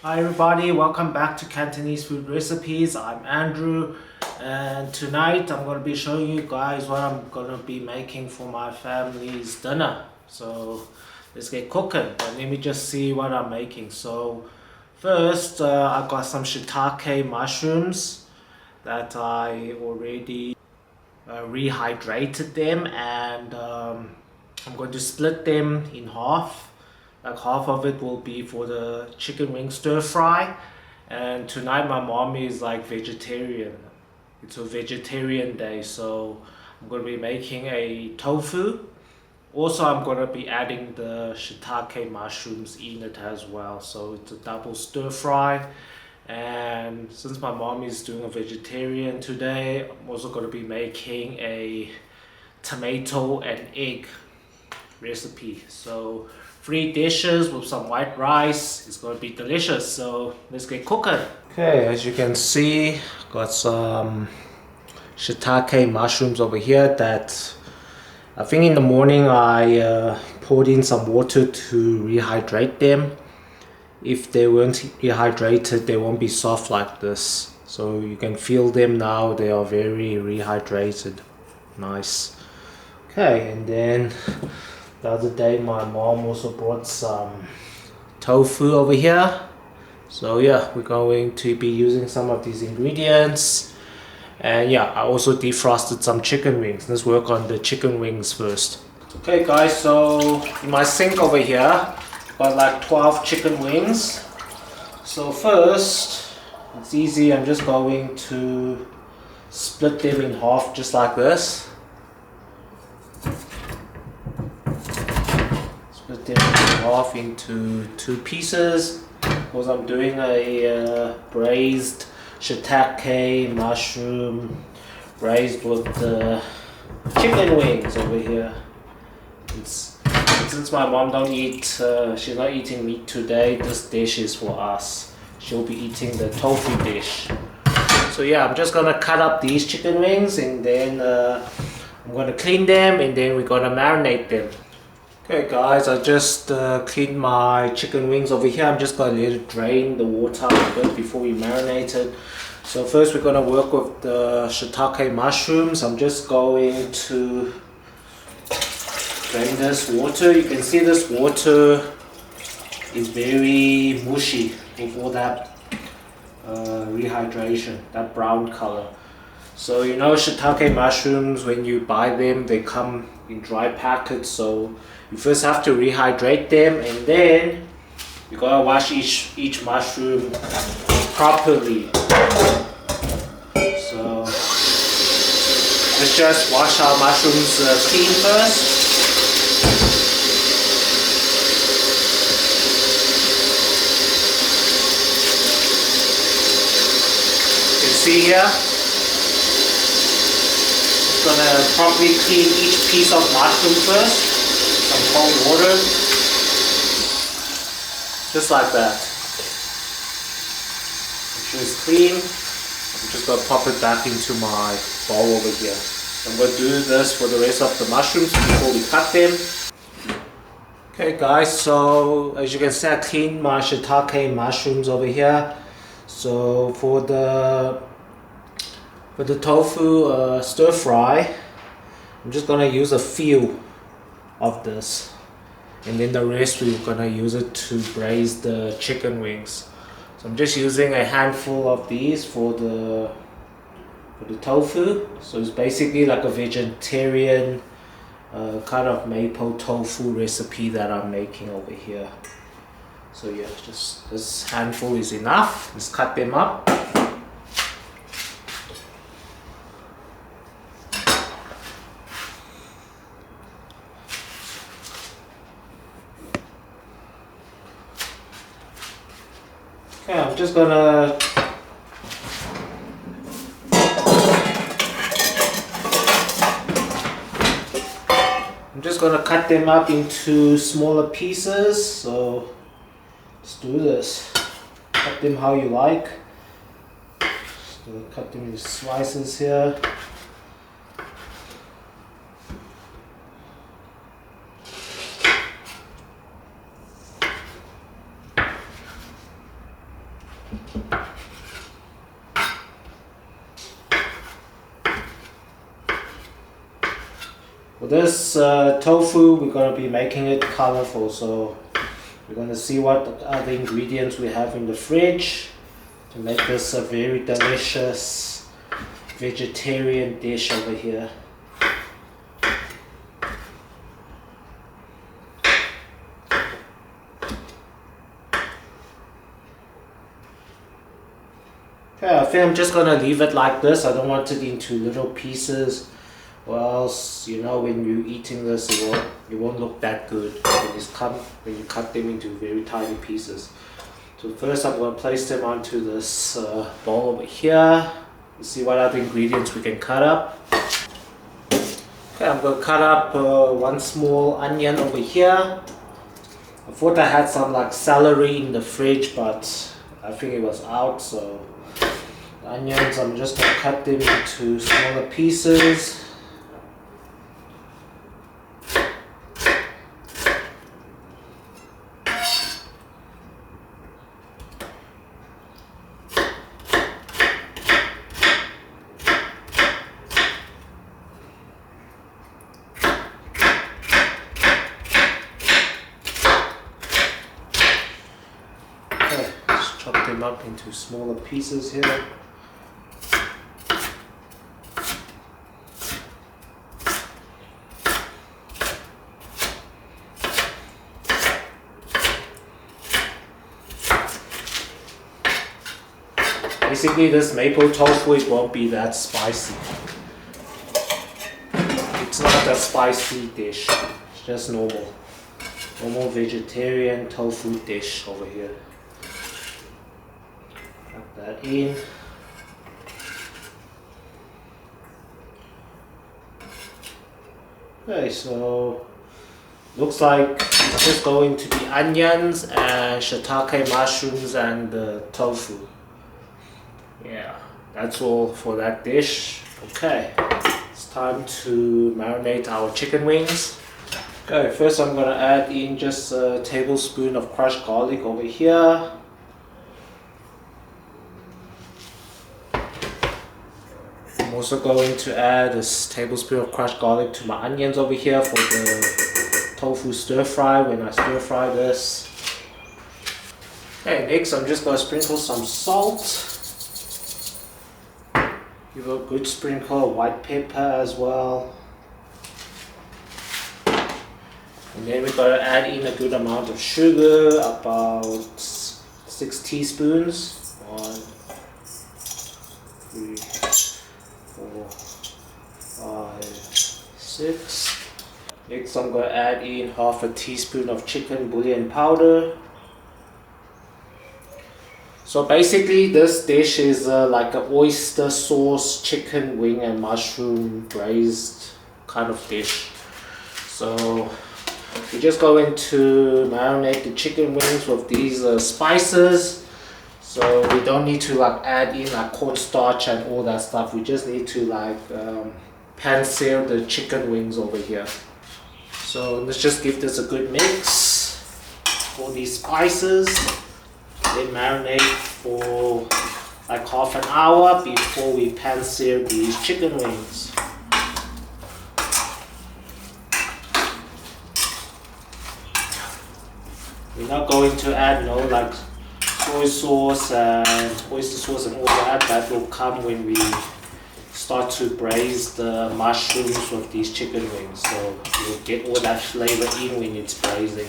Hi everybody, welcome back to Cantonese Food Recipes. I'm Andrew and tonight I'm going to be showing you guys what I'm going to be making for my family's dinner. So let's get cooking, but let me just see what I'm making. So first I got some shiitake mushrooms that I already rehydrated them, and I'm going to split them in half. Like half of it will be for the chicken wing stir fry, and tonight my mom is like vegetarian. It's a vegetarian day, so I'm going to be making a tofu. Also, I'm going to be adding the shiitake mushrooms in it as well, so it's a double stir fry. And since my mom is doing a vegetarian today, I'm also going to be making a tomato and egg recipe. So 3 dishes with some white rice. It's going to be delicious. So let's get cooking. Okay, as you can see, got some shiitake mushrooms over here that I think in the morning I poured in some water to rehydrate them. If they weren't rehydrated, they won't be soft like this. So you can feel them now, they are very rehydrated. Nice. Okay, and then the other day my mom also brought some tofu over here. So yeah, we're going to be using some of these ingredients. And yeah, I also defrosted some chicken wings. Let's work on the chicken wings first. Okay guys, so in my sink over here, got like 12 chicken wings. So first, it's easy, I'm just going to split them in half just like this. Split them in half into 2 pieces because I'm doing a braised shiitake mushroom braised with the chicken wings over here. Since my mom don't eat, she's not eating meat today, this dish is for us. She'll be eating the tofu dish. So yeah, I'm just gonna cut up these chicken wings and then I'm gonna clean them and then we're gonna marinate them. Okay guys, I just cleaned my chicken wings over here. I'm just gonna let it drain the water a bit before we marinate it. So first we're gonna work with the shiitake mushrooms. I'm just going to drain this water. You can see this water is very mushy with all that rehydration, that brown color. So you know shiitake mushrooms, when you buy them, they come in dry packets. So you first have to rehydrate them and then you gotta wash each mushroom properly. So let's just wash our mushrooms clean first. You can see here, just gonna properly clean each piece of mushroom first. Some cold water, just like that. Make sure it's clean. I'm just gonna pop it back into my bowl over here. I'm gonna do this for the rest of the mushrooms before we cut them. Okay guys, so as you can see, I cleaned my shiitake mushrooms over here. So for the tofu stir fry, I'm just gonna use a few of this, and then the rest we're gonna use it to braise the chicken wings. So I'm just using a handful of these for the tofu. So it's basically like a vegetarian kind of maple tofu recipe that I'm making over here. So yeah, just this handful is enough. Let's cut them up. Okay, I'm just gonna cut them up into smaller pieces. So let's do this. Cut them how you like. Just gonna cut them into slices here. For this tofu, we're going to be making it colorful, so we're going to see what other ingredients we have in the fridge to make this a very delicious vegetarian dish over here. Okay, I think I'm just going to leave it like this. I don't want it into little pieces. Or else, you know, when you're eating this, it won't look that good when you cut them into very tiny pieces. So first I'm going to place them onto this bowl over here. Let's see what other ingredients we can cut up. Okay, I'm going to cut up one small onion over here. I thought I had some like celery in the fridge, but I think it was out, so the onions, I'm just going to cut them into smaller pieces. Chop them up into smaller pieces here. Basically, this maple tofu, it won't be that spicy. It's not a spicy dish. It's just normal vegetarian tofu dish over here. That in. Okay, so looks like it's just going to be onions and shiitake mushrooms and tofu. Yeah, that's all for that dish. Okay, it's time to marinate our chicken wings. Okay, first I'm gonna add in just a tablespoon of crushed garlic over here. I'm also going to add a tablespoon of crushed garlic to my onions over here for the tofu stir fry when I stir fry this. Okay, next I'm just going to sprinkle some salt. Give a good sprinkle of white pepper as well. And then we're going to add in a good amount of sugar, about 6 teaspoons. 1, 3, 4, 5, 6. Next I'm going to add in half a teaspoon of chicken bouillon powder. So basically this dish is like an oyster sauce, chicken wing and mushroom braised kind of dish. So we're just going to marinate the chicken wings with these spices. So we don't need to like add in like cornstarch and all that stuff. We just need to like pan-sear the chicken wings over here. So let's just give this a good mix for these spices. Then marinate for like half an hour before we pan-sear these chicken wings. We're not going to add no like soy sauce and oyster sauce and all that. That will come when we start to braise the mushrooms with these chicken wings. So you'll get all that flavor in when it's braising.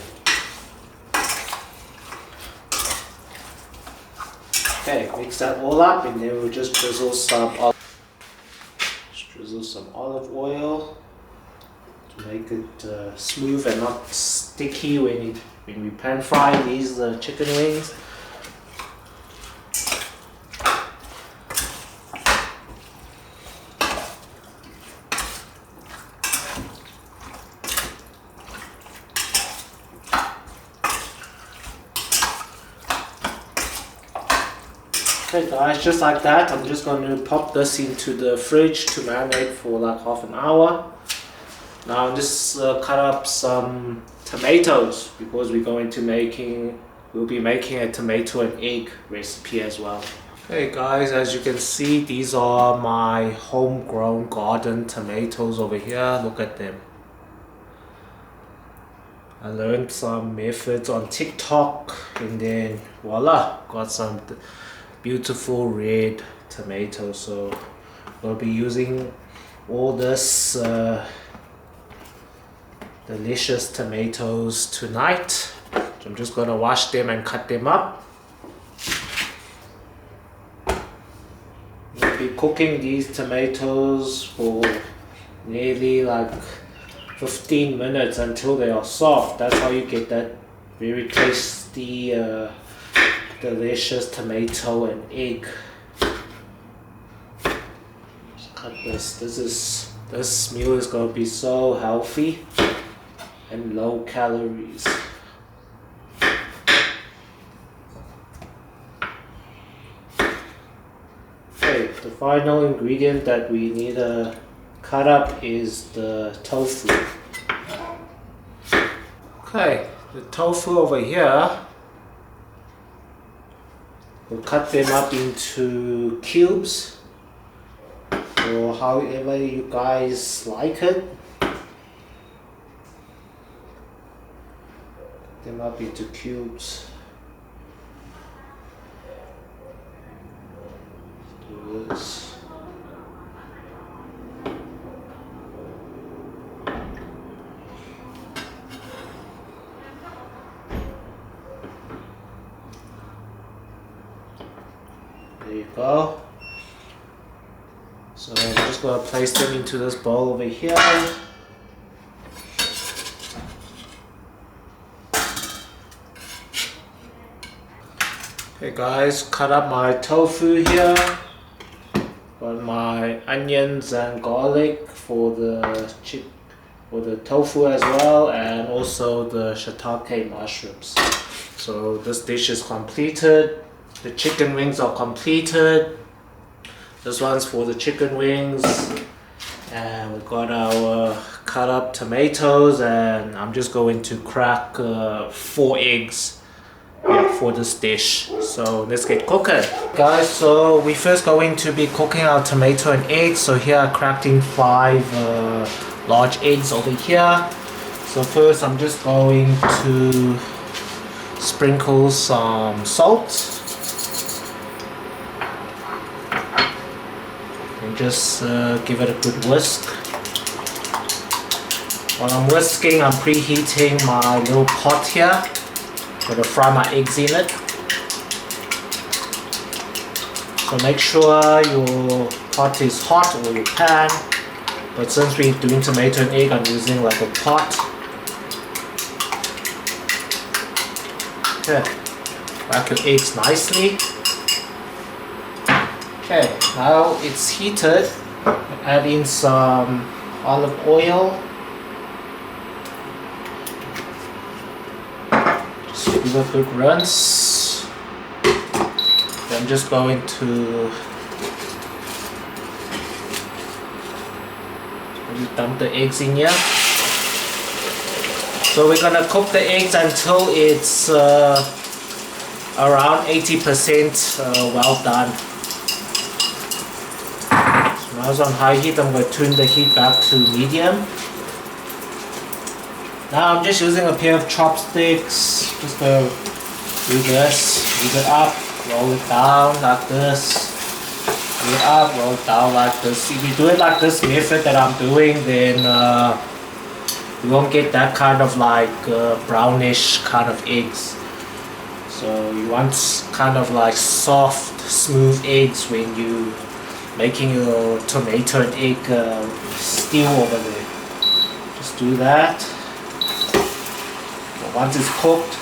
Okay, mix that all up and then we'll just drizzle some olive oil to make it smooth and not sticky when we pan fry these chicken wings. Okay guys, just like that, I'm just going to pop this into the fridge to marinate for like half an hour. Now I'm just cut up some tomatoes because we're going to making we'll be making a tomato and egg recipe as well. Hey guys, as you can see, these are my homegrown garden tomatoes over here. Look at them. I learned some methods on TikTok and then voila, got some beautiful red tomatoes. So we'll be using all this delicious tomatoes tonight. So I'm just gonna wash them and cut them up. We'll be cooking these tomatoes for nearly like 15 minutes until they are soft. That's how you get that very tasty, delicious tomato and egg. Just cut this. This meal is gonna be so healthy and low calories. Okay, the final ingredient that we need to cut up is the tofu. Okay, the tofu over here, we'll cut them up into cubes or however you guys like it. Cut them up into cubes. Do this. There you go. So I'm just going to place them into this bowl over here. Okay guys, cut up my tofu here. Got my onions and garlic for the tofu as well, and also the shiitake mushrooms. So this dish is completed. The chicken wings are completed. This one's for the chicken wings. And we've got our cut up tomatoes, and I'm just going to crack 4 eggs for this dish. So let's get cooking. Guys, so we first going to be cooking our tomato and eggs. So here I cracked in 5 large eggs over here. So first I'm just going to sprinkle some salt. And just give it a good whisk. While I'm whisking, I'm preheating my little pot here. I'm going to fry my eggs in it. So make sure your pot is hot, or your pan. But since we're doing tomato and egg, I'm using like a pot. Okay, crack your eggs nicely. Okay, now it's heated. Add in some olive oil. Just give it a quick rinse. Then I'm just going to dump the eggs in here. So we're gonna cook the eggs until it's around 80% well done. Now it's on high heat. I'm going to turn the heat back to medium. Now I'm just using a pair of chopsticks. Just going to do this. Move it up, roll it down like this. Move it up, roll it down like this. If you do it like this method that I'm doing, then you won't get that kind of like brownish kind of eggs. So you want kind of like soft, smooth eggs when you making your tomato and egg stew over there. Just do that. So once it's cooked,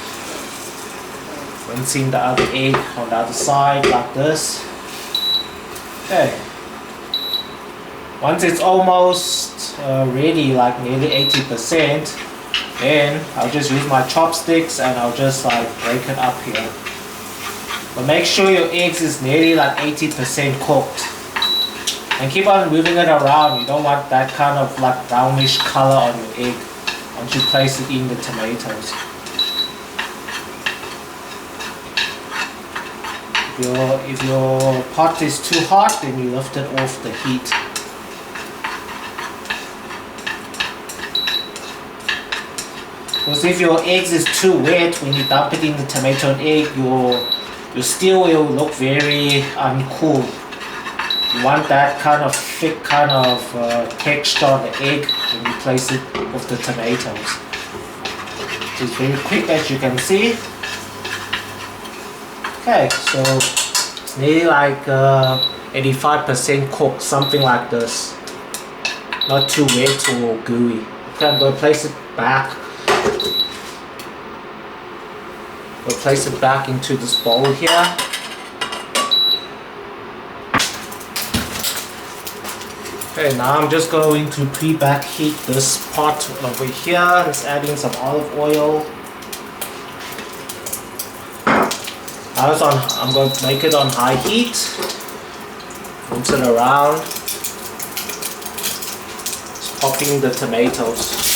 rinsing the other egg on the other side like this. Okay. Once it's almost ready, like nearly 80%, then I'll just use my chopsticks and I'll just like break it up here. But make sure your eggs is nearly like 80% cooked. And keep on moving it around. You don't want that kind of like brownish color on your egg once you place it in the tomatoes. If your pot is too hot, then you lift it off the heat. Because if your eggs is too wet, when you dump it in the tomato and egg, your stew will look very uncool. You want that kind of thick kind of texture on the egg when you place it with the tomatoes. So it's very quick, as you can see. Okay, so it's nearly like 85% cooked, something like this. Not too wet or gooey. Okay, I'm going to place it back. We'll place it back into this bowl here. Okay, now I'm just going to pre-back heat this pot over here. Just adding some olive oil. Now I'm going to make it on high heat. Rinse it around. Just popping the tomatoes.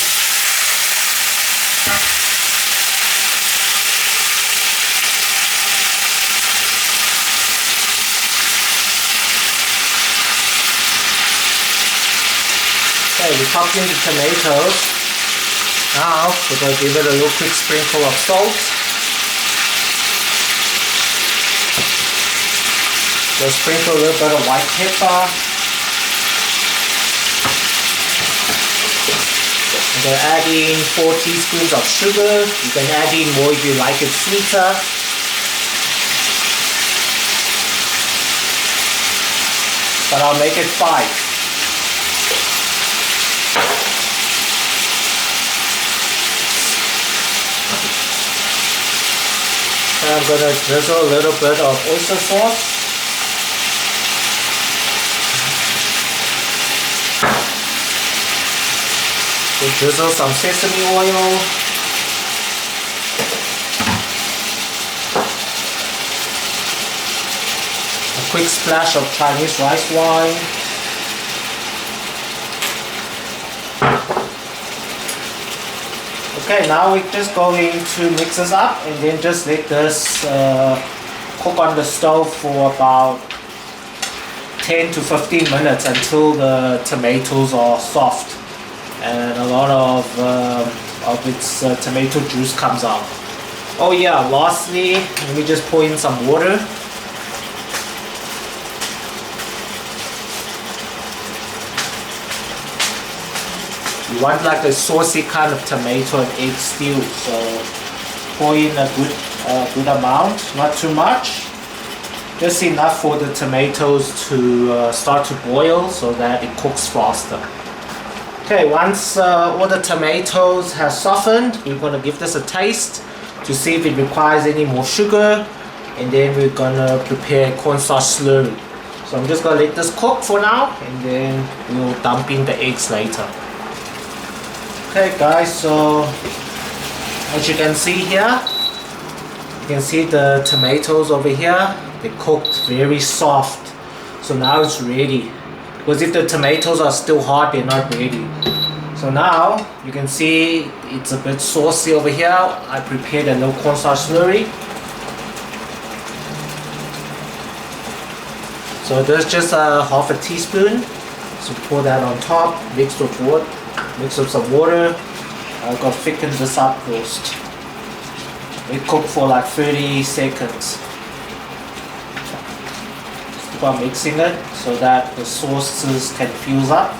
Okay, we're popping the tomatoes. Now we're going to give it a little quick sprinkle of salt. We'll sprinkle a little bit of white pepper. I'm going to add in 4 teaspoons of sugar. You can add in more if you like it sweeter. But I'll make it 5. I'm going to drizzle a little bit of oyster sauce. We'll drizzle some sesame oil. A quick splash of Chinese rice wine. Okay, now we're just going to mix this up and then just let this cook on the stove for about 10 to 15 minutes until the tomatoes are soft and a lot of its tomato juice comes out. Oh yeah, lastly, let me just pour in some water. You want like a saucy kind of tomato and egg stew, so pour in a good amount, not too much, just enough for the tomatoes to start to boil so that it cooks faster. Okay, once all the tomatoes have softened, we're going to give this a taste to see if it requires any more sugar, and then we're going to prepare cornstarch slurry. So I'm just going to let this cook for now, and then we'll dump in the eggs later. Okay guys, so as you can see here, you can see the tomatoes over here, they cooked very soft. So now it's ready. Because if the tomatoes are still hot, they're not ready. So now you can see it's a bit saucy over here. I prepared a little cornstarch slurry. So there's just half a teaspoon. So pour that on top, mix with some water. I'm gonna thicken this up first. It cook for like 30 seconds. Just keep on mixing it so that the sauces can fuse up.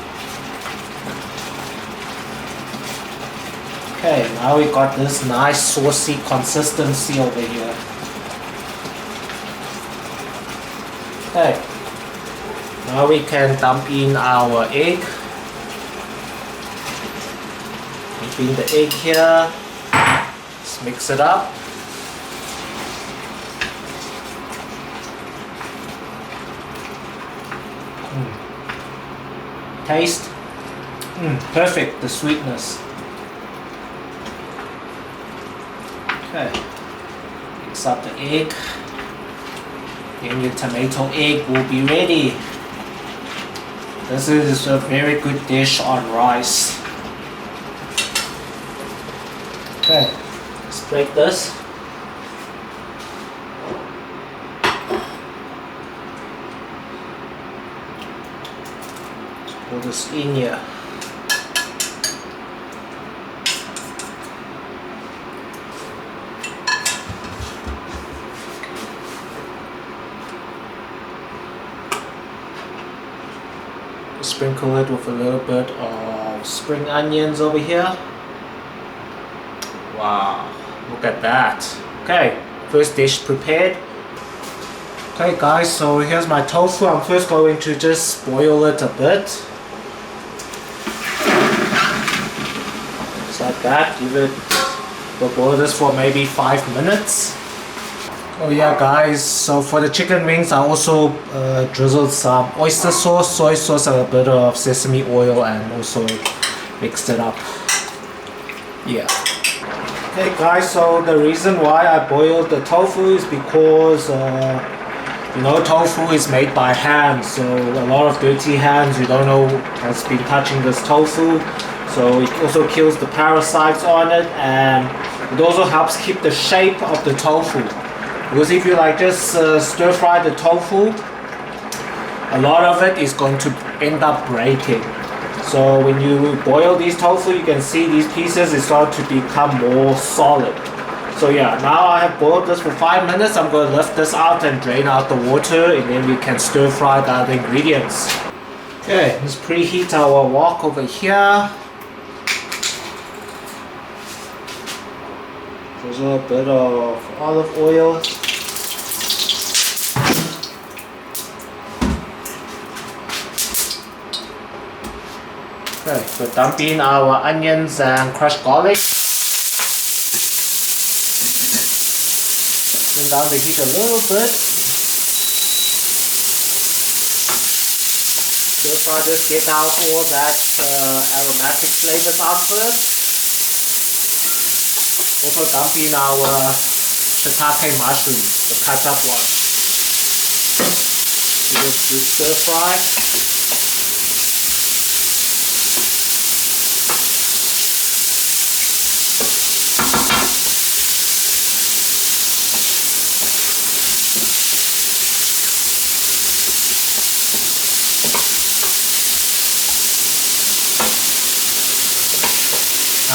Okay, now we got this nice saucy consistency over here. Okay, now we can dump in our egg. Dip in the egg here. Let's mix it up. Taste. Perfect, the sweetness. Okay, mix up the egg. Then your tomato egg will be ready. This is a very good dish on rice. Okay, let's break this. Pour this in here. Sprinkle it with a little bit of spring onions over here. Wow, look at that. Okay, first dish prepared. Okay guys, so here's my tofu. I'm first going to just boil it a bit. Just like that. We'll boil this for maybe 5 minutes. Oh yeah guys, so for the chicken wings I also drizzled some oyster sauce, soy sauce and a bit of sesame oil and also mixed it up. Yeah. Okay guys, so the reason why I boiled the tofu is because you know, tofu is made by hand, so a lot of dirty hands, you don't know has been touching this tofu. So it also kills the parasites on it, and it also helps keep the shape of the tofu. Because if you like just stir fry the tofu, a lot of it is going to end up breaking. So when you boil these tofu, you can see these pieces is start to become more solid. So yeah, now I have boiled this for 5 minutes. I'm going to lift this out and drain out the water, and then we can stir fry the other ingredients. Okay, let's preheat our wok over here. Drizzle a bit of olive oil. Okay, so dump in our onions and crushed garlic. Bring down the heat a little bit. Stir fry this, get out all that aromatic flavors out first. Also dump in our shiitake mushrooms, the cut up ones. Give it a good stir fry.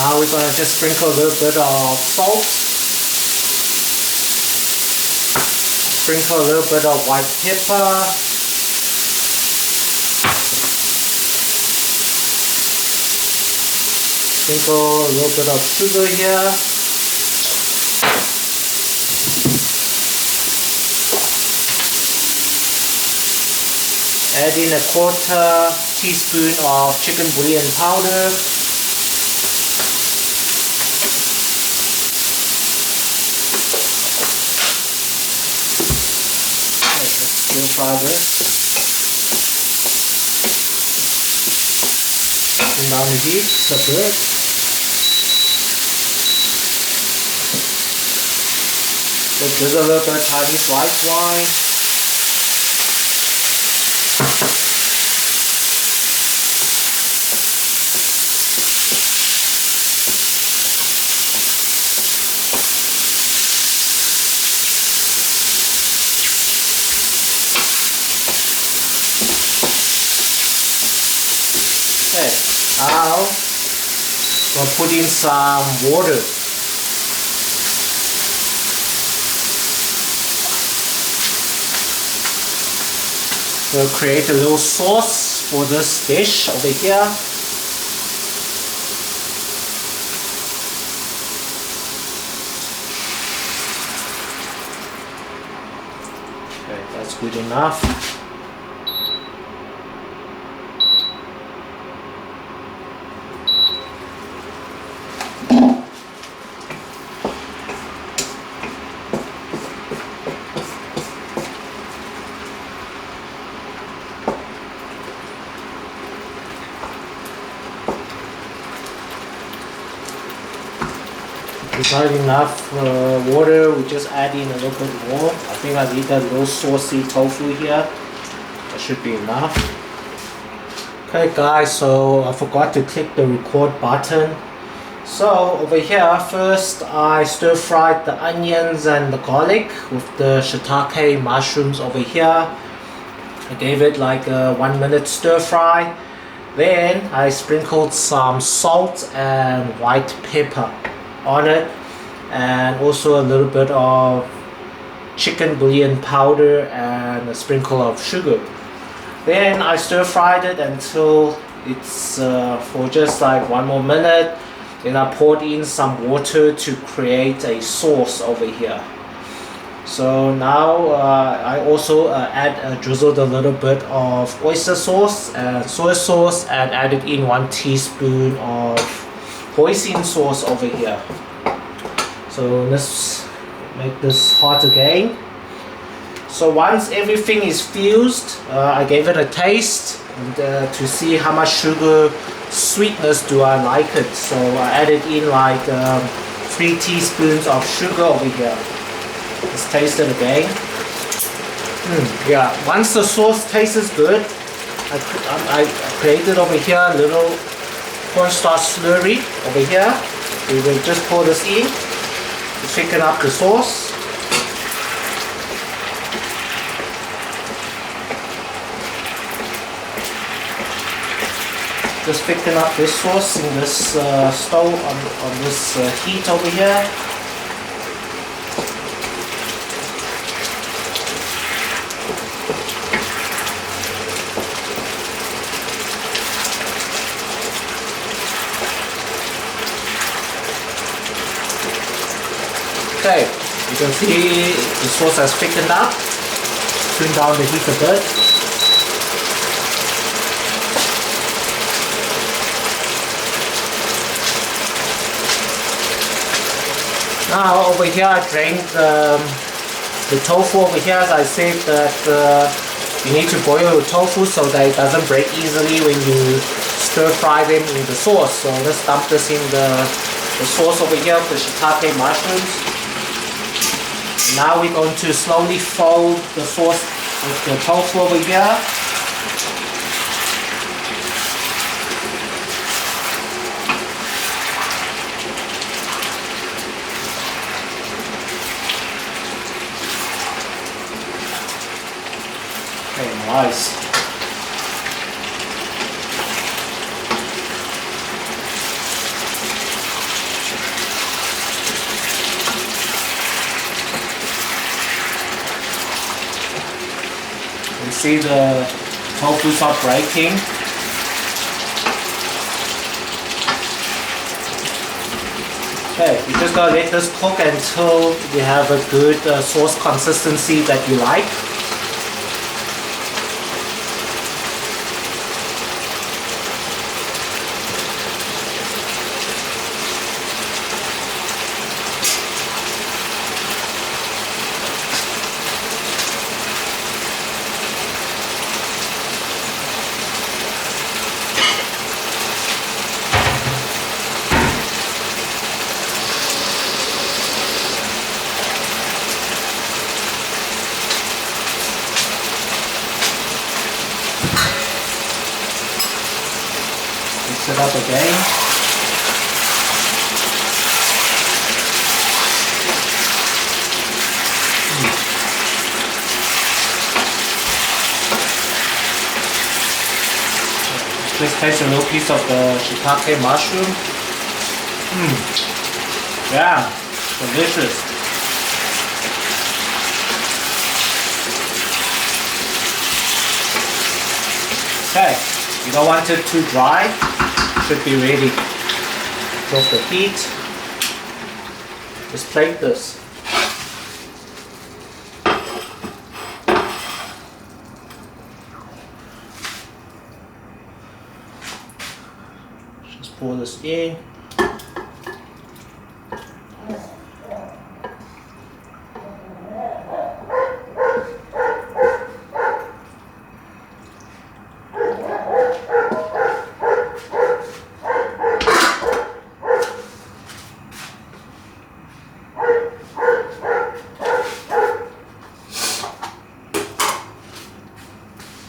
Now we're going to just sprinkle a little bit of salt. Sprinkle a little bit of white pepper. Sprinkle a little bit of sugar here. Add in a 1/4 teaspoon of chicken bouillon powder. Stir fry this. Turn down the heat a bit. So drizzle a little bit of Chinese white wine. Okay, now we'll put in some water. We'll create a little sauce for this dish over here. Okay, that's good enough. It's not enough water, we just add in a little bit more. I think I need a little saucy tofu here. That should be enough. Okay guys, so I forgot to click the record button. So over here, first I stir fried the onions and the garlic with the shiitake mushrooms over here. I gave it like a 1 minute stir fry. Then I sprinkled some salt and white pepper on it, and also a little bit of chicken bouillon powder and a sprinkle of sugar. Then I stir fried it until it's for just like 1 more minute. Then I poured in some water to create a sauce over here. So now I also drizzled a little bit of oyster sauce and soy sauce and added in 1 teaspoon of hoisin sauce over here. So let's make this hot again. So once everything is fused, I gave it a taste and to see how much sugar sweetness do I like it. So I added in like 3 teaspoons of sugar over here. Let's taste it again. Yeah, once the sauce tastes good, I created over here a little cornstarch slurry over here. We will just pour this in to thicken up the sauce. Just thicken up this sauce in this stove on this heat over here. Okay, you can see the sauce has thickened up. Turn down the heat a bit. Now over here I drained the tofu over here. As I said that you need to boil your tofu so that it doesn't break easily when you stir fry them in the sauce. So let's dump this in the sauce over here, the shiitake mushrooms. Now we're going to slowly fold the sauce with the tofu over here. Okay, nice. You see the tofu are breaking. Okay, you just gotta let this cook until you have a good sauce consistency that you like. Mix it up again. Just taste a little piece of the shiitake mushroom. Yeah, delicious. Okay, you don't want it too dry. Should be ready. Drop the heat. Just plate this. Just pour this in.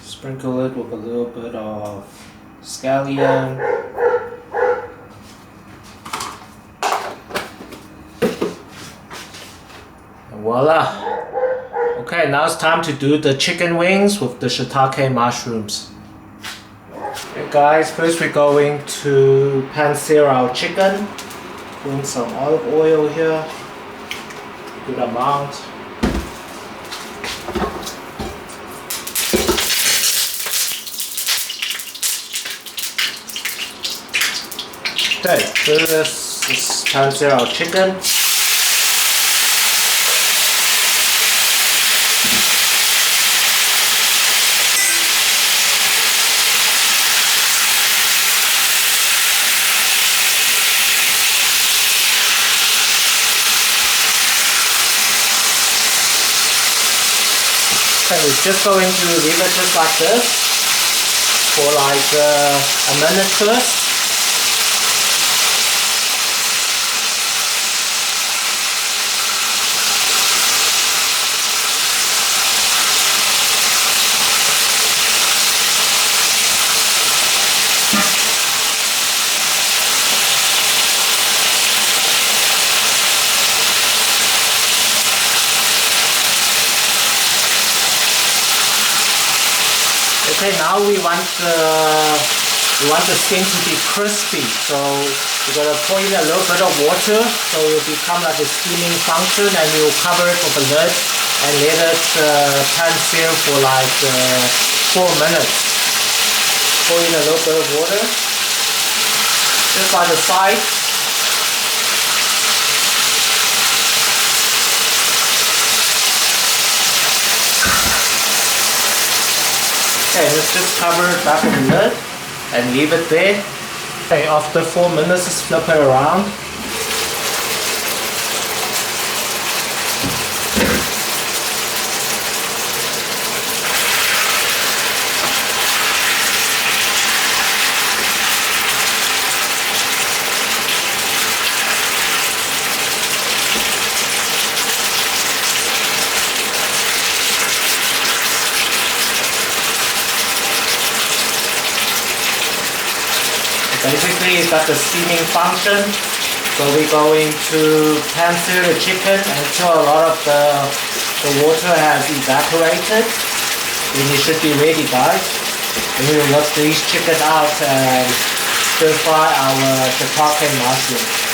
Sprinkle it with a little bit of scallion. And voila! Okay, now it's time to do the chicken wings with the shiitake mushrooms. Okay guys, first we're going to pan-sear our chicken. Put some olive oil here, good amount. Okay, first is pan-sear our chicken. Okay, we're just going to leave it just like this for like a minute first. Okay, now we want the skin to be crispy, so we're gonna pour in a little bit of water, so it will become like a steaming function, and we'll cover it with a lid and let it pan-sear for like 4 minutes. Pour in a little bit of water, just by the side. Okay, let's just cover it back with the lid and leave it there. Okay, after 4 minutes, just flip it around. Basically, it's got the steaming function, so we're going to pan-sear the chicken until a lot of the water has evaporated. Then you should be ready, guys. And we will let these chicken out and stir fry our shiitake mushroom.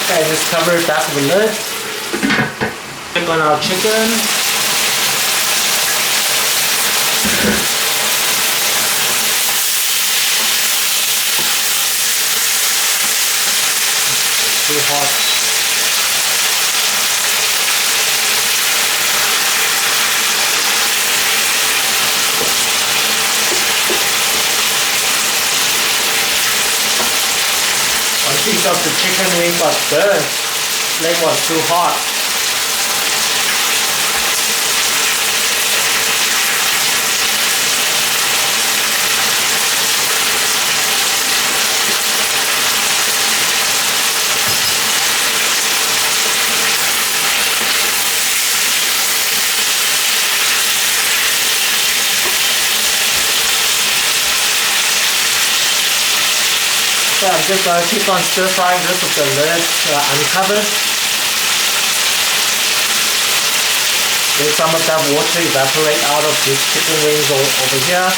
Okay, just cover it back with a lid. Check on our chicken. It's too hot. One piece of the chicken wing got burnt. Flame was too hot. So I'm just going to keep on stir frying this with the lid uncovered. Let some of that water evaporate out of these chicken wings over here.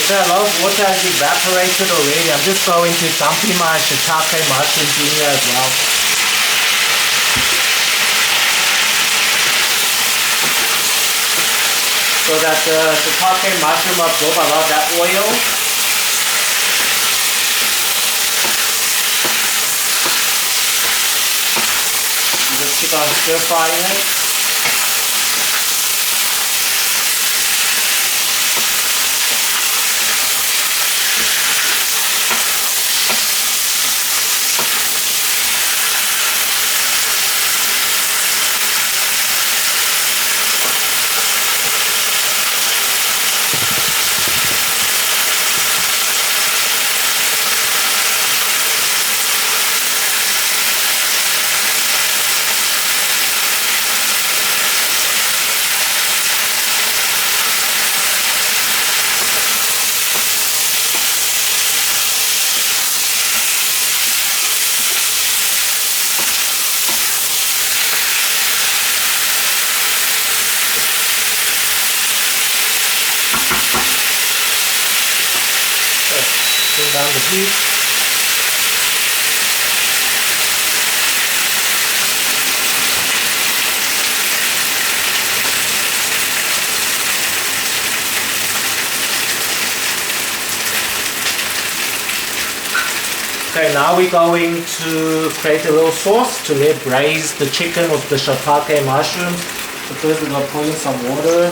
So a lot of water has evaporated already. I'm just going to dump in my shiitake mushrooms in here as well. So that the shiitake mushroom absorb a lot of that oil. You just keep on stir frying it. Turn down the heat. Okay, now we're going to create a little sauce to braise the chicken with the shiitake mushrooms. So first we're going to put in some water.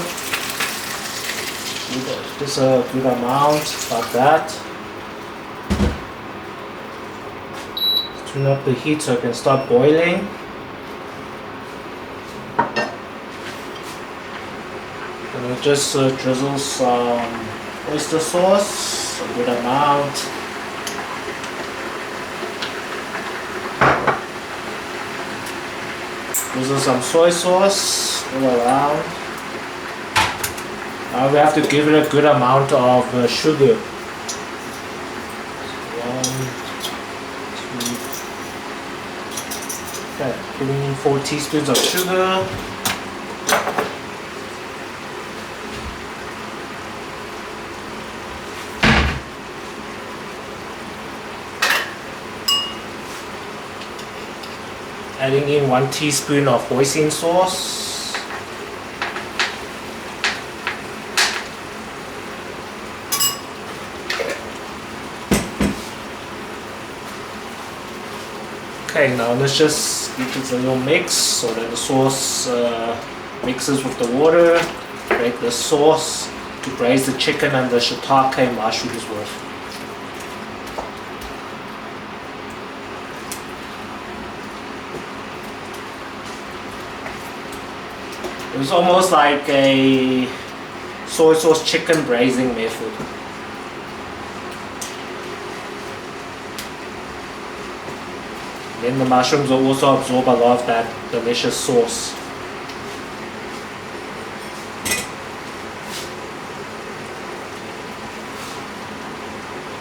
Just a good amount, like that. Turn up the heat so it can start boiling. And we'll just drizzle some oyster sauce, a good amount. Drizzle some soy sauce all around. Now we have to give it a good amount of sugar. 1, 2, okay, putting in 4 teaspoons of sugar. Adding in 1 teaspoon of hoisin sauce. Okay, now let's just give this a little mix so that the sauce mixes with the water. Create the sauce to braise the chicken and the shiitake mushrooms with. It's almost like a soy sauce chicken braising method. Then the mushrooms will also absorb a lot of that delicious sauce.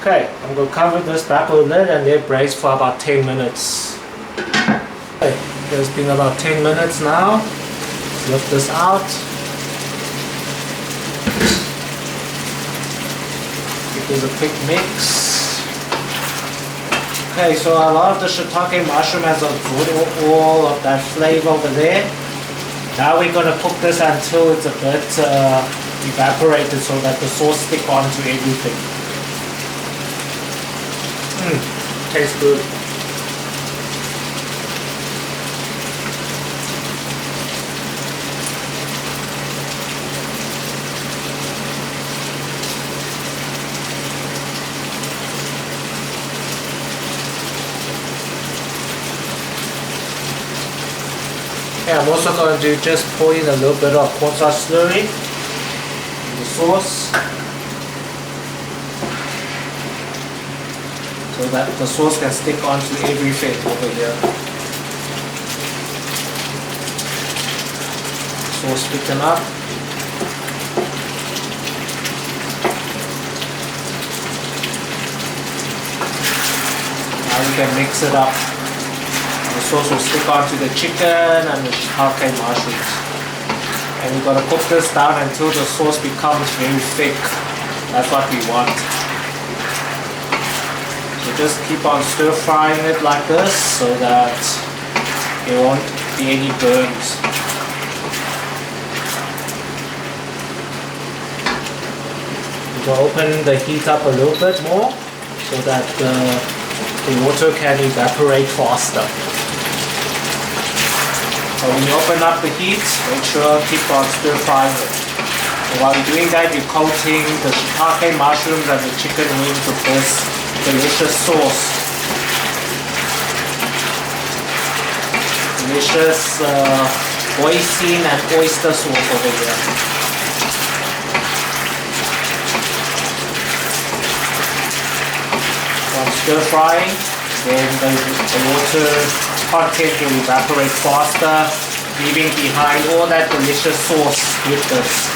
Okay, I'm going to cover this back with a lid and let it braise for about 10 minutes. Okay, it's been about 10 minutes now. Lift this out. Give this a quick mix. Okay, so a lot of the shiitake mushroom has absorbed all of that flavor over there. Now we're going to cook this until it's a bit evaporated so that the sauce stick onto everything. Tastes good. Yeah, I'm also going to just pour in a little bit of cornstarch slurry in the sauce so that the sauce can stick onto everything over here. Sauce thicken up. Now you can mix it up. The sauce will stick onto the chicken and the shiitake mushrooms. And we're going to cook this down until the sauce becomes very thick. That's what we want. So just keep on stir frying it like this so that there won't be any burns. We'll open the heat up a little bit more so that the water can evaporate faster. So when you open up the heat, make sure keep on stir frying it. So while you're doing that, you're coating the shiitake mushrooms and the chicken wings with this delicious sauce. Delicious hoisin and oyster sauce over here. Once stir frying, then the water content will evaporate faster, leaving behind all that delicious sauce with this.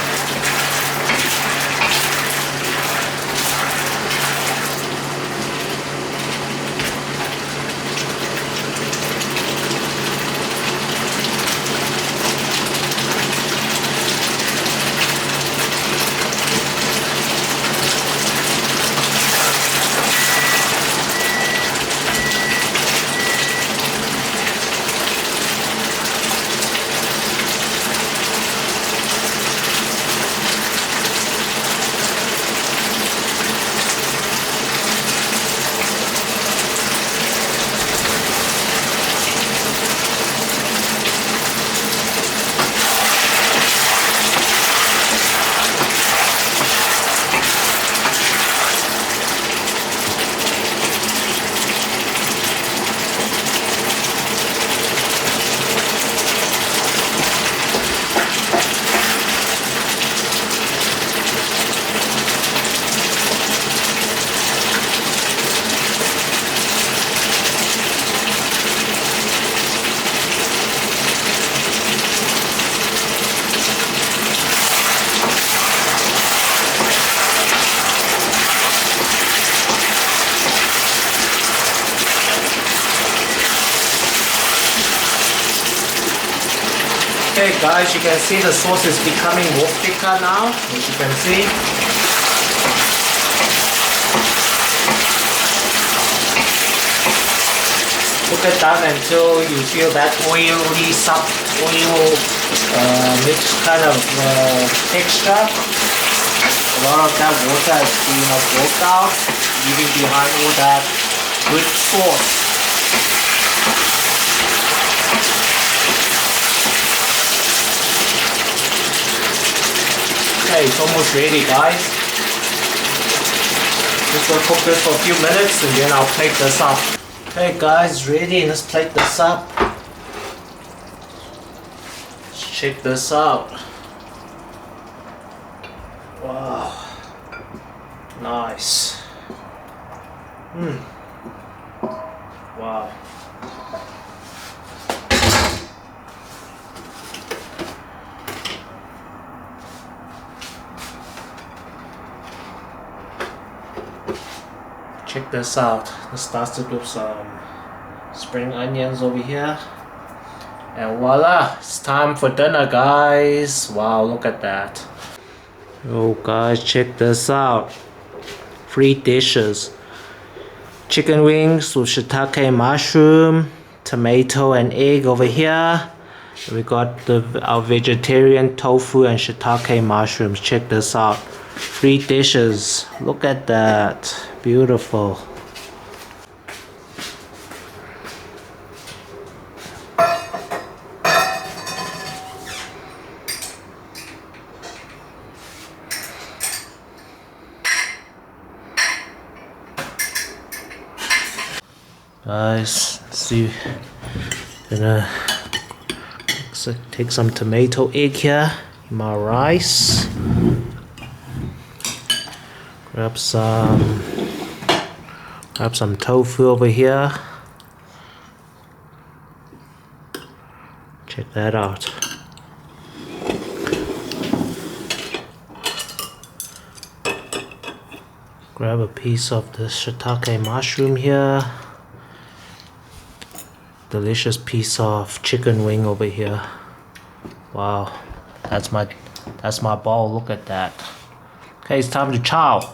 Okay guys, you can see the sauce is becoming more thicker now, as you can see. Cook it down until you feel that oily, mixed kind of texture. A lot of that water is being absorbed out, leaving behind all that good sauce. Okay, it's almost ready guys. Just gonna cook this for a few minutes and then I'll plate this up. Okay guys, ready, let's plate this up. Let's check this out. Wow. Nice. Wow. Check this out. Let's start it with some spring onions over here. And voila, it's time for dinner guys. Wow, look at that. Oh guys, check this out. 3 dishes. Chicken wings with shiitake mushroom, tomato and egg over here. We got our vegetarian tofu and shiitake mushrooms. Check this out. 3 dishes. Look at that. Beautiful. Guys, see, gonna take some tomato egg here in my rice. Grab some tofu over here. Check that out. Grab a piece of the shiitake mushroom here. Delicious piece of chicken wing over here. Wow, that's my bowl. Look at that. Okay, it's time to chow.